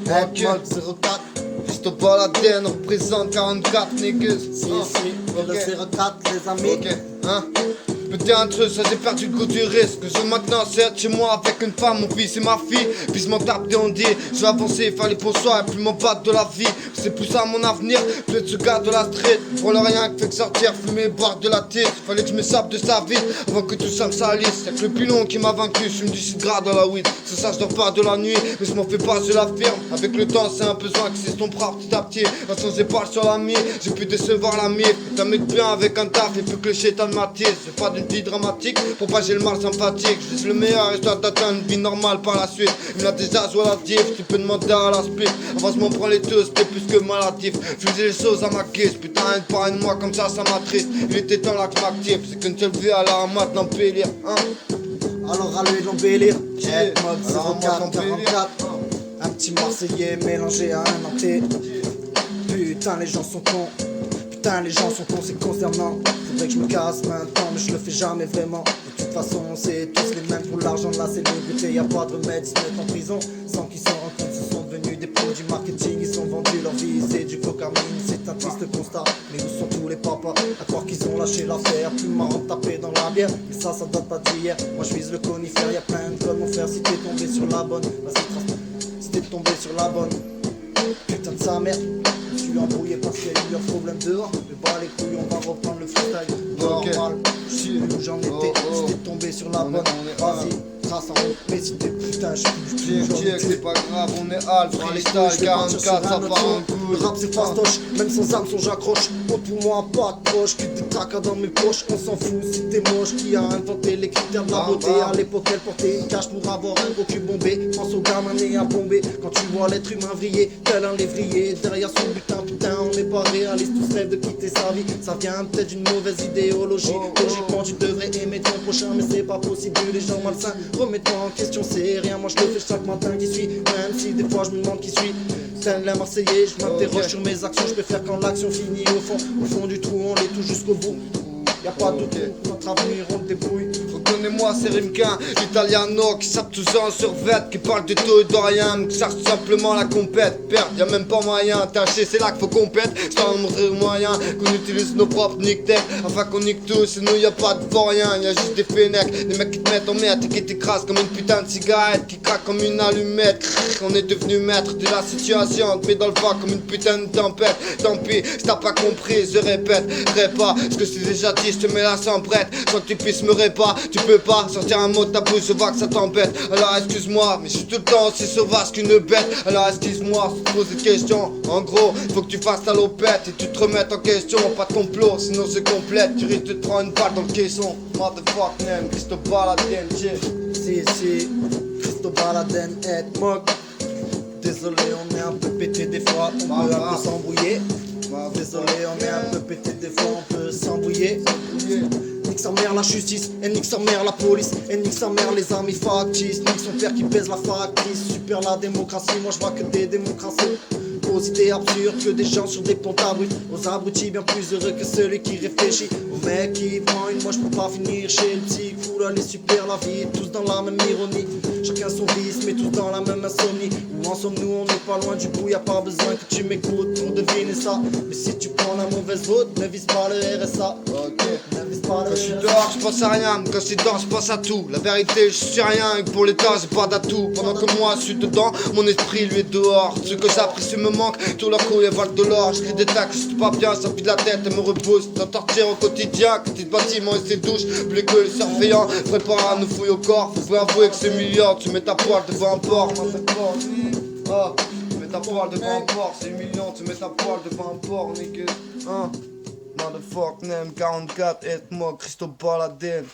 Ok. 04. Christo Baladin représente 44 niggas. Si, le 04, les amis. Ok, hein. Péter un truc, ça j'ai perdu le goût du risque. Je veux maintenant certes chez moi avec une femme, mon fils et ma fille. Puis je m'en tape des ondits. Je vais avancer, fallait pour soi et plus m'en battre de la vie. C'est plus ça mon avenir, plus être ce gars de la street. Pour le rien que fait que sortir, fumer, boire de la tire. Fallait que je me sape de sa vie avant que tout ça me salisse. Y'a que le pilon qui m'a vaincu, je suis 18 grades dans la weed. C'est ça, je dors pas de la nuit, mais je m'en fais pas, je l'affirme. Avec le temps, c'est un besoin qui s'estompera petit à petit. De toute façon, j'ai pas sur la mie, j'ai pu décevoir la mie. T'as mis bien avec un taf, et plus que le chétan m'attise. J'ai pas d'une vie dramatique, pour pas j'ai le mal sympathique. Je vise le meilleur et je dois d'atteindre une vie normale par la suite. Il me l'a déjà joué à la diff, tu peux demander à la split. Avant je m'en prends les deux, c'était plus que maladif. Je faisais les choses à ma guise, putain, une par une, moi comme ça m'attriste. Il était temps là que je m'active, c'est qu'une seule vie à la mat d'embellir, hein. Alors à lui de l'embellir. Yeah. Mode Alors, 04, 44. Un petit Marseillais mélangé à un Nantais. Putain, les gens sont cons. Putain, les gens sont cons, c'est concernant. Faudrait que je me casse maintenant, mais je le fais jamais vraiment. De toute façon, c'est tous les mêmes pour l'argent de la célébrité. Y'a pas de remède, ils se mettent en prison sans qu'ils s'en rendent compte. Ce sont devenus des produits marketing, ils ont vendu leur vie. C'est du cocaïne, c'est un triste constat. Mais où sont tous les papas? À croire qu'ils ont lâché l'affaire. Plus marrant de taper dans la bière, mais ça date pas d'hier. Moi je vise le conifère, y'a plein de codes, mon frère. Si t'es tombé sur la bonne, si t'es tombé sur la bonne, putain de sa mère. Je suis embrouillé parce qu'il y a eu un problème dehors. Mais bah les couilles, on va reprendre le freestyle. Normal, je suis où j'en étais. Si t'es tombé sur la bonne, vas-y, trace en haut. Mais si t'es putain, je suis c'est pas grave, on est half, freestyle, 44, ça part en couille. Le rap c'est fastoche, même sans hameçon j'accroche. Autre pour moi, pas de poche, que des tracas dans mes poches. On s'en fout si t'es moche. Qui a inventé les critères de la beauté? À l'époque, elle portait une cache pour avoir un gros cul bombé. Pense au gamin né à bomber. Quand tu vois l'être humain vriller, tel un lévrier. Derrière son butin, putain, on n'est pas réaliste. Tous rêvent de quitter sa vie. Ça vient peut-être d'une mauvaise idéologie. Logiquement, tu devrais aimer ton prochain, mais c'est pas possible. Les gens malsains, remets-toi en question, c'est rien. Moi je le fais chaque matin qui suit. Même si des fois je me demande qui suis. Tel un Marseillais, je m'interroge sur mes actions. Je préfère quand l'action finit au fond du trou, on l'est tout jusqu'au bout. Y'a pas de doute, notre avenir on le débrouille. Reconnais-moi, c'est Rimkin, l'italiano qui sape tous en survêt, qui parle de tout et de rien, qui cherche tout simplement la compète. Perte, y'a même pas moyen, tâcher, c'est là qu'il faut qu'on pète. Sans nous montrer le moyen, qu'on utilise nos propres nick-tech, afin qu'on nique tout, sinon y'a pas de vaurien, y'a juste des fennecs, des mecs qui te mettent en merde et qui t'écrasent comme une putain de cigarette, qui craque comme une allumette. On est devenu maître de la situation, on te met dans le vent comme une putain de tempête. Tant pis, si t'as pas compris, je répéterai pas ce que c'est déjà dit. Je te mets la sambrette, sans que tu puisses me réparer. Tu peux pas sortir un mot de ta bouche, je vois que ça t'embête. Alors excuse-moi, mais je suis tout le temps aussi sauvage qu'une bête. Alors excuse-moi, si tu poses des questions. En gros, faut que tu fasses ta lopette et tu te remettes en question. Pas de complot, sinon c'est complète. Tu risques de te prendre une balle dans le caisson. Motherfuck name, Christo Baladin, Si, Christo Baladin est moque. Désolé, on est un peu pété des fois, on peut un peu s'embrouiller. Désolé, on est un peu pété des fois, on peut s'embrouiller. Nique sa mère la justice, et nique sa mère la police, et nique sa mère les amis factices. Nique son père qui baise la factrice, super la démocratie, moi je vois que des démocraties. Aux idées absurdes que des gens sur des ponts abrutis. Aux abrutis bien plus heureux que celui qui réfléchit. Au mec qui prend une, moi je peux pas finir chez le petit cool, elle est super la vie, tous dans la même ironie. Chacun son vice, mais tous dans la même insomnie. Où en sommes-nous, on n'est pas loin du bout, y'a pas besoin que tu m'écoutes pour deviner ça. Mais si tu prends la mauvaise route, ne vise pas le RSA. Quand je suis dehors, je pense à rien, quand je suis dedans, je pense à tout. La vérité, je suis rien, et pour l'état, j'ai pas d'atout. Pendant que moi, je suis dedans, mon esprit lui est dehors. Ce que j'apprécie me manque, tout leur coup, y'a valent de l'or. Je crie des tacs, je suis pas bien, ça vide la tête et me repousse. D'en torture au quotidien, petit bâtiment et ses douches. Plus que les surveillants, prépare à nous fouiller au corps. Faut avouer que c'est milliard, tu mets ta poêle devant un port. Tu mets ta poêle devant un port, c'est million, tu mets ta poêle devant un port, nigga. Motherfuck name 44, et moi, Christo Baladin.